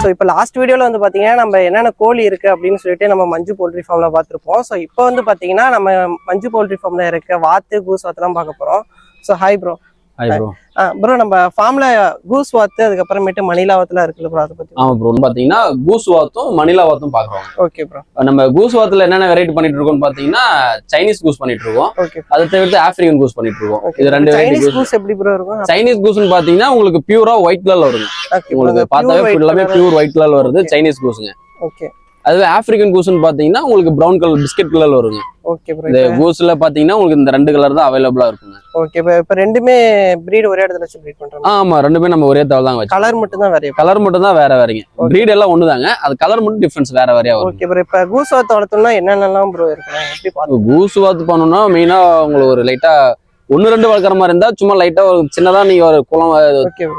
So இப்போ last வீடியோவில் வந்து பார்த்தீங்கன்னா நம்ம என்னென்ன கோழி இருக்குது அப்படின்னு சொல்லிட்டு நம்ம மஞ்சு போல்ட்ரி ஃபார்மில் பார்த்துருப்போம். ஸோ இப்போ வந்து பார்த்தீங்கன்னா நம்ம மஞ்சு போல்ட்ரி ஃபார்மில் இருக்க வாத்து கூஸ் வாத்துலாம் பார்க்க போகிறோம். So hi bro. ப்ரோ நம்ம ஃபார்ம்ல கூஸ் வாத்து அதுக்கப்புறமேட்டு மணிலா வாத்துலாம் இருக்குல்ல ப்ரோ, அதை பத்தி? ஆமா ப்ரோ, பாத்தீங்கன்னா கூஸ் வாத்தும் மணிலா வாத்தும் பாக்குறோம். Okay bro. நம்ம கூஸ் வாத்துல என்னென்ன வெரைட்டி பண்ணிட்டு இருக்கோம்னு பாத்தீங்கன்னா சைனீஸ் கூஸ் பண்ணிட்டு இருக்கோம். ஓகே. அதை தவிர்த்து ஆப்பிரிக்கன் கூஸ் பண்ணிட்டு இருக்கோம். இது ரெண்டு சைனீஸ் கூஸ் எப்படி ப்ரோ இருக்கும்? சைனீஸ் கூஸ்னு பாத்தீங்கன்னா உங்களுக்கு பியூரா ஒயிட் கலர்ல வருங்க. உங்களுக்கு பார்த்தாவே ஃபுல்லாமே பியூர் ஒயிட் கலர்ல வருது சைனீஸ் கூஸ்ங்க. ஓகே. அதுவே ஆப்பிரிக்கன் கூஸ்னு பாத்தீங்கன்னா உங்களுக்கு பிரவுன் கலர் பிஸ்கட் கலர்ல வருங்க. Okay bro. இந்த கூஸ்ல பாத்தீங்கன்னா உங்களுக்கு இந்த ரெண்டு கலர் தான் அவைலபிளா இருக்குங்க. ஓகே. இப்போ ரெண்டுமே பிரீட் ஒரே இடத்துல வச்சு பிரீட் பண்றோம். ஆமா, ரெண்டுமே நம்ம ஒரே தவளை தான் வச்சு. கலர் மட்டும் தான் வேற. கலர் மட்டும் தான் வேற வேறங்க. பிரீட் எல்லாம் ஒண்ணுதாங்க, அது கலர் மட்டும் டிஃபரன்ஸ் வேற வேறையா வரும். Okay bro. இப்போ கூஸ் வாத்து வளர்த்தோம்னா என்னென்னலாம் ப்ரோ இருக்கலாம், எப்படி பாத்து? கூஸ் வாத்து பண்ணணும்னா மெயினா உங்களுக்கு ஒரு லைட்டா 1-2 வளர்க்குற மாதிரி இருந்தா சும்மா லைட்டா ஒரு சின்னதா நீங்க ஒரு குளம்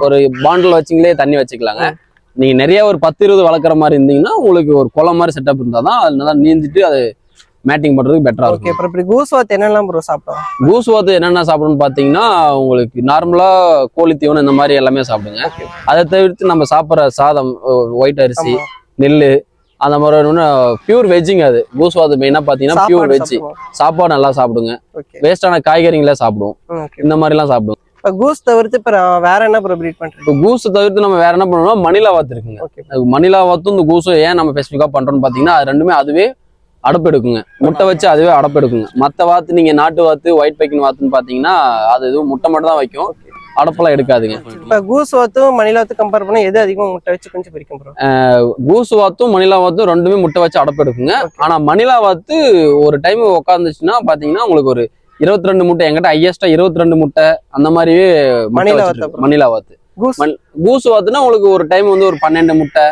ஒரு பாண்டில் வச்சிங்களே தண்ணி வச்சுக்கலாங்க. நீங்க நிறைய ஒரு 10-20 வளர்க்குற மாதிரி இருந்தீங்கன்னா உங்களுக்கு ஒரு குளம் மாதிரி செட்டப் இருந்தாதான் அது நல்லா நீந்திட்டு அது மேட்டிங் பண்றதுக்கு பெட்டரா இருக்கும். ஓகே. அப்புறம் இப்படி கூஸ் வாத்து என்னெல்லாம் ப்ரோ சாப்பிடும்? கூஸ் வாத்து என்னென்ன சாப்பிடும்னு பாத்தீங்கன்னா உங்களுக்கு நார்மலா கோழி தீவனம் இந்த மாதிரி எல்லாமே சாப்பிடுங்க. அதை தவிர்த்து நம்ம சாப்பிட்ற சாதம், ஒயிட் அரிசி, நெல்லு, அந்த மாதிரி பியூர் வெஜ்ஜிங். அது கூஸ் வாத்து மெயினா பாத்தீங்கன்னா பியூர் வெஜ்ஜி சாப்பாடு நல்லா சாப்பிடுங்க. வேஸ்டான காய்கறிகளை சாப்பிடுவோம், இந்த மாதிரி எல்லாம் சாப்பிடுவோம். இப்போ கூஸ் தவிர்த்து இப்போ வேற என்ன ப்ரோ ப்ரீட் பண்றோம்? இப்போ கூஸ் தவிர்த்து நம்ம வேற என்ன பண்ணுவோம்னா மணிலா வாத்து இருக்குங்க. மணிலா வாத்தும் இந்த கூஸும் ஏன் நம்ம ஸ்பெசிஃபிக்கா பண்றோம்னு பாத்தீங்கன்னா அது ரெண்டுமே அதுவே அடப்பெடுக்குங்க. முட்டை வச்சு அதுவே அடப்பெடுக்குங்க. மற்ற வாத்து நீங்க நாட்டு வாத்து, ஒயிட் பைக்கின் வாத்துன்னு பாத்தீங்கன்னா அது எதுவும் முட்டை மட்டும் தான் வைக்கும், அடப்பெல்லாம் எடுக்காதுங்க. இப்போ கூஸ் வாத்தும் மணிலா வாத்து கம்பேர் பண்ணா எது அதிகமா முட்டை வச்சு கொஞ்சம் பிரிக்கும் ப்ரோ? கூஸ் வாத்தும் மணிலா வாத்தும் ரெண்டுமே முட்டை வச்சு அடப்பெடுக்குங்க. ஆனா மணிலா வாத்து ஒரு டைம் உட்காந்துச்சுன்னா பாத்தீங்கன்னா உங்களுக்கு ஒரு 22 முட்டை, என்கிட்ட ஹையஸ்டா 22 முட்டை அந்த மாதிரியே மணிலா வாத்து. கூஸ் வாத்துனா உங்களுக்கு ஒரு டைம் வந்து ஒரு 12 முட்டை,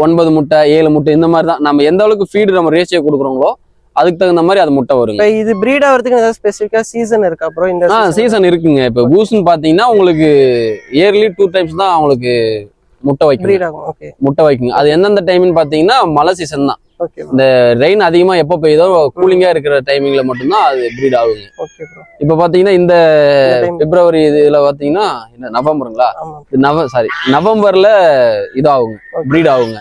9 முட்டை, 7 முட்டை, இந்த மாதிரி தான். நம்ம எந்த அளவுக்கு ஃபீடு நம்ம ரேஷியோ கொடுக்குறோங்களோ அதுக்கு தகுந்த மாதிரி அது முட்டை வருங்க. இது பிரீட் ஆகிறதுக்கு ஏதாவது ஸ்பெசிஃபிக்கா சீசன் இருக்கா ப்ரோ? இந்த சீசன் இருக்குங்க. இப்போ கூஸ்ன்னு பாத்தீங்கன்னா உங்களுக்கு இயர்லி 2 டைம்ஸ் தான் உங்களுக்கு முட்டை வைக்கும். முட்டை வைக்குங்க. அது எந்தெந்த டைம்னு பாத்தீங்கன்னா மழை சீசன் தான். இந்த ரெயின் அதிகமா எப்போ பெய்யுதோ கூலிங்கா இருக்கிற டைமிங்ல மட்டும்தான் அது பிரீட் ஆகுங்க. இப்ப பாத்தீங்கன்னா இந்த பிப்ரவரி இதுல பாத்தீங்கன்னா நவம்பருங்களா, நவம்பர்ல இதாகுங்க, பிரீட் ஆகுங்க.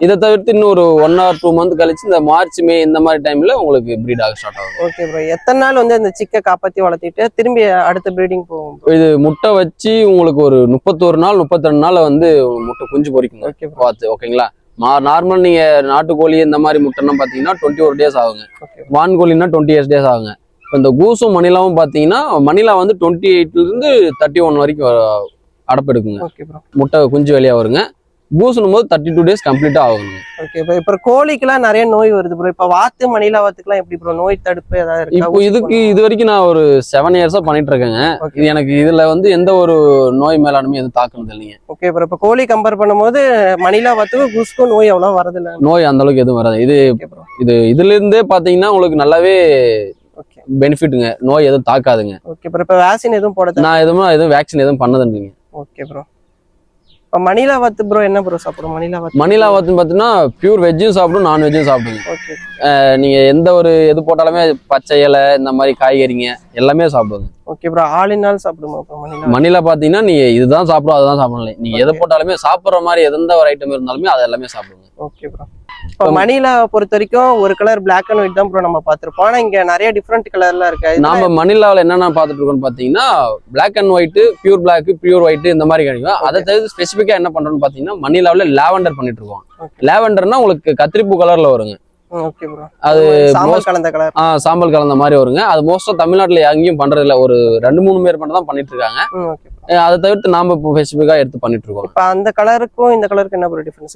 இதை தவிர்த்து இன்னும் ஒரு 1 or 2 மந்த் கழிச்சு இந்த மார்ச், மே இந்த மாதிரி டைம்ல உங்களுக்கு பிரீட் ஆக ஸ்டார்ட் ஆகும். Okay bro. எத்தனை நாள் வந்து அந்த சிக்கை காப்பாத்தி வளர்த்திட்டு திரும்பி அடுத்த பிரீடிங் போகும்? இது முட்டை வச்சு உங்களுக்கு ஒரு 31 நாள் 32 நாள் வந்து முட்டை குஞ்சு பொரிக்குங்க பார்த்து. ஓகேங்களா? நார்மல் நீங்க நாட்டுக்கோழி இந்த மாதிரி முட்டைன்னா பாத்தீங்கன்னா 21 days ஆகுங்க. வான்கோழின்னா 28 days ஆகுங்க. இந்த கூசும் மணிலாவும் பாத்தீங்கன்னா மணிலா வந்து 28ல இருந்து 31 வரைக்கும் அடப்பெடுக்குங்க. முட்டை குஞ்சு வெளியா வருங்க. கூசுனும் போது 32 days கம்ப்ளீட்டா ஆகுங்க. ஓகே. இப்போ கோழிக்கெல்லாம் நிறைய நோய் வருது ப்ரோ. இப்போ வாத்து மணிலா வாத்துக்கெல்லாம் எப்படி ப்ரோ நோய் தடுப்பு ஏதாவது இருக்கு? இப்போ இது வரைக்கும் நான் ஒரு 7 years பண்ணிட்டு இருக்கேங்க. இது எனக்கு இதுல வந்து எந்த ஒரு நோய் மேலாண்மை எதுவும் தாக்குனது இல்லைங்க. Okay bro. இப்போ கோழி கம்பேர் பண்ணும்போது மணிலா வாத்துக்கும் கூஸ்க்கும் நோய் அவ்வளோ வரது இல்லை? நோய் அந்த அளவுக்கு எதுவும் வராது. இதுல இருந்தே பாத்தீங்கன்னா உங்களுக்கு நல்லாவே பெனிஃபிட்டுங்க, நோய் எதுவும் தாக்காதுங்க. Okay bro. இப்போ வேக்சின் எதுவும் போட? நான் எதுவும் வேக்சின் எதுவும் பண்ணது இல்லைங்க. Okay bro. இப்போ மணிலா வாத்து ப்ரோ என்ன ப்ரோ சாப்பிடும்? மணிலா வாத்துன்னு பார்த்தீங்கன்னா பியூர் வெஜ்ஜும் சாப்பிடும், நான் வெஜ்ஜும் சாப்பிடுங்க. ஓகே. நீங்க எந்த ஒரு எது போட்டாலுமே பச்சை இலை இந்த மாதிரி காய்கறிங்க எல்லாமே சாப்பிடுங்க. Okay bro. All in all சாப்பிடுமா மணிலா பாத்தீங்கன்னா நீங்க இதுதான் சாப்பிடும் அதுதான் சாப்பிடலாம். நீங்க எதை போட்டாலுமே சாப்பிட்ற மாதிரி எந்த ஒரு ஐட்டம் இருந்தாலுமே அது எல்லாமே சாப்பிடுங்க. Okay bro. இப்போ மணிலா பொறுத்த வரைக்கும் ஒரு கலர் பிளாக் அண்ட் ஒயிட் தான் ப்ரோ நம்ம பார்த்துருப்போம். ஆனால் இங்கே நிறைய டிஃப்ரெண்ட் கலர்லாம் இருக்கு. நம்ம மணிலாவில் என்னென்ன பார்த்துட்டு இருக்கோம்னு பார்த்தீங்கன்னா black and white, pure black, pure white இந்த மாதிரி கிடைக்கும். அதை தவிர்த்து ஸ்பெசிஃபிக்காக என்ன பண்றோம்னு பார்த்தீங்கன்னா மணிலாவில் லாவெண்டர் பண்ணிட்டு இருக்கோம். லாவெண்டர்னா உங்களுக்கு கத்திரிப்பூ கலர்ல வருங்க. Okay bro. அது சாம்பல் கலந்த கலர். சாம்பல் கலந்த மாதிரி வருங்க. அது மோஸ்டா தமிழ்நாட்டுல எங்கேயும் பண்றது இல்ல, ஒரு 2-3 பேர் மட்டும் தான் பண்ணிட்டு இருக்காங்க. அதை தவிர்த்து நாம இப்போ ஸ்பெசிஃபிக்கா எடுத்து பண்ணிட்டு இருக்கோம். இப்போ அந்த கலருக்கும் இந்த கலருக்கு என்ன ப்ரோ டிஃபரன்ஸ்?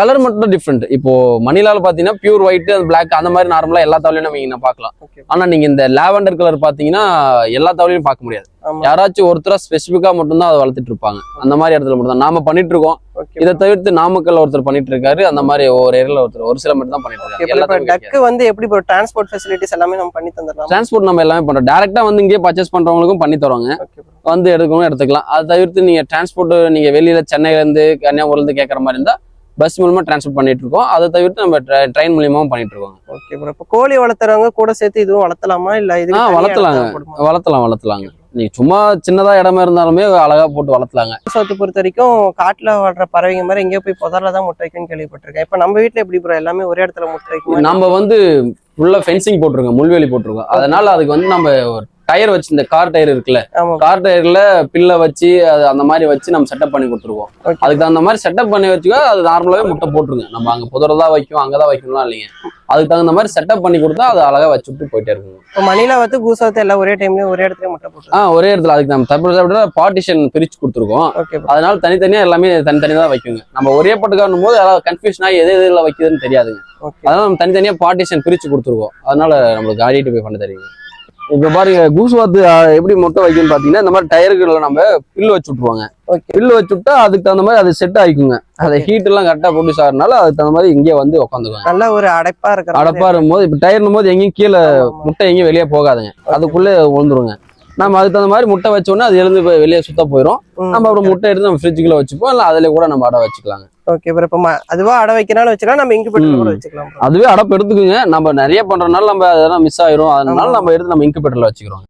கலர் மட்டும் டிஃபரெண்ட். இப்போ மணிலால பாத்தீங்கன்னா பியூர் ஒயிட், பிளாக் அந்த மாதிரி நார்மலா எல்லா தவளையும் நம்ம பார்க்கலாம். ஆனா நீங்க இந்த லாவெண்டர் கலர் பாத்தீங்கன்னா எல்லா தவளையும் பார்க்க முடியாது. யாராச்சும் ஒருத்தரா ஸ்பெசிஃபிக்கா மட்டும்தான் அதை வளர்த்துட்டு இருப்பாங்க. அந்த மாதிரி இடத்துல மட்டும் தான் நாம பண்ணிட்டு இருக்கோம். இதை தவிர்த்து நாமக்கல் ஒருத்தர் பண்ணிட்டு இருக்காரு. அந்த மாதிரி ஒவ்வொரு ஏரியால ஒருத்தர் ஒரு சில மட்டும் தான் பண்ணிட்டு இருக்காங்க. டக்கு வந்து எப்படி ப்ரோ டிரான்ஸ்போர்ட் ஃபெசிலிட்டிஸ் எல்லாமே நம்ம பண்ணி தந்துடலாம்? டிரான்ஸ்போர்ட் நம்ம எல்லாமே பண்றோம். டைரக்டா வந்து இங்கே பர்ச்சேஸ் பண்றவங்களுக்கும் பண்ணி தருவாங்க, வந்து எடுக்கணும் எடுத்துக்கலாம். அதை தவிர்த்து நீங்க டிரான்ஸ்போர்ட் நீங்க வெளியில சென்னையில இருந்து கன்னியாகுமரில இருந்து கேட்கற மாதிரி இருந்தா பஸ் மூலமா டிரான்ஸ்போர்ட் பண்ணிட்டு இருக்கோம். அதை தவிர்த்து நம்ம ட்ரெயின் மூலியமாவும் பண்ணிட்டு இருக்கோம். Okay bro. இப்போ கோழி வளர்த்துறவங்க கூட சேர்த்து இதுவும் வளர்த்தலாமா இல்ல? இது வளர்த்தலாங்க. நீங்க சும்மா சின்னதா இடமா இருந்தாலுமே அழகா போட்டு வளர்த்தலாங்க. சோத்து பொறுத்த வரைக்கும் காட்டுல வாழ்ற பறவைங்க மாதிரி எங்கேயோ போய் புதர்ல தான் முட்டை வைக்கும்னு கேள்விப்பட்டிருக்கேன். இப்ப நம்ம வீட்டுல எப்படி ப்ரோ எல்லாமே ஒரே இடத்துல முட்டை வைக்கும்? நம்ம வந்து ஃபுல்லா ஃபென்சிங் போட்டிருக்கோம், முள்வேலி போட்டிருக்கோம். அதனால அதுக்கு வந்து நம்ம ஒரு டயர் வச்சு, இந்த கார் டயர் இருக்குல்ல, கார் டயர்ல பில்ல வச்சு அது அந்த மாதிரி வச்சு நம்ம செட்டப் பண்ணி கொடுத்துருவோம். அதுக்கு அந்த மாதிரி செட்டப் பண்ணி வச்சுக்கோ, அது நார்மலாவே முட்டை போட்டுருங்க. நம்ம அங்க புதறதா வைக்கும், அங்கதான் வைக்கணும்லாம் இல்லைங்க. அதுக்கு தகுந்த மாதிரி செட்டப் பண்ணி கொடுத்தா அது அழகா வச்சுட்டு போயிட்டே இருக்குங்க. இப்போ மணிலா வந்து கூசவத்து எல்லாம் ஒரே டைம்ல ஒரே இடத்துல முட்டை போட்டு ஒரே இடத்துல. அதுக்கு நம்ம தப்பு பார்ட்டிஷன் பிரிச்சு கொடுத்துருக்கோம். அதனால தனித்தனியா எல்லாமே தனித்தனியா தான் வைக்குங்க. நம்ம ஒரே பட்டுக்காரும் போது அதாவது கன்ஃபியூஷனா எது எதுல வைக்குதுன்னு தெரியாதுங்க. அதனால நம்ம தனித்தனியா பார்ட்டிஷன் பிரிச்சு கொடுத்துருக்கோம். அதனால நம்மளுக்கு ஆடிட்டு போய் பண்ண தெரியுங்க. இப்ப பாருங்க, கூசுவாத்து எப்படி முட்டை வைக்குன்னு பாத்தீங்கன்னா, இந்த மாதிரி டயர்கள்ல நம்ம பில்லு வச்சு விட்டுருவாங்க. பில்லு வச்சு விட்டா அதுக்கு தகுந்த மாதிரி அது செட் ஆயிக்குங்க. அதை ஹீட் எல்லாம் கரெக்டா ப்ரொடியூஸ் ஆகிறதுனால அதுக்கு தகுந்த மாதிரி இங்கே வந்து உட்காந்துக்குவாங்க. நல்ல ஒரு அடைப்பா இருக்கும் போது இப்ப டயர்னும் போது எங்கேயும் கீழே முட்டை எங்கேயும் வெளியே போகாதுங்க, அதுக்குள்ளே விழுந்துருங்க. நம்ம அதுக்கு தகுந்த மாதிரி முட்டை வச்சோன்னா அது எழுந்து வெளியே சுத்த போயிடும். நம்ம அப்புறம் முட்டை எடுத்து நம்ம ஃப்ரிட்ஜுக்குள்ள வச்சுப்போம், இல்லை அதுல கூட நம்ம அடை வச்சுக்கலாங்க. Okay bro. இப்ப அதுவா அடை வைக்கனாலும் வச்சுக்கலாம், நம்ம இன்குபேட்டர்ல கூட வச்சுக்கலாம். அதுவே அடப்பு எடுத்துக்குங்க. நம்ம நிறைய பண்றதுனால நம்ம அதெல்லாம் மிஸ் ஆயிரும். அதனால நம்ம எடுத்து நம்ம இன்குபேட்டர்ல வச்சுக்கிறோம்.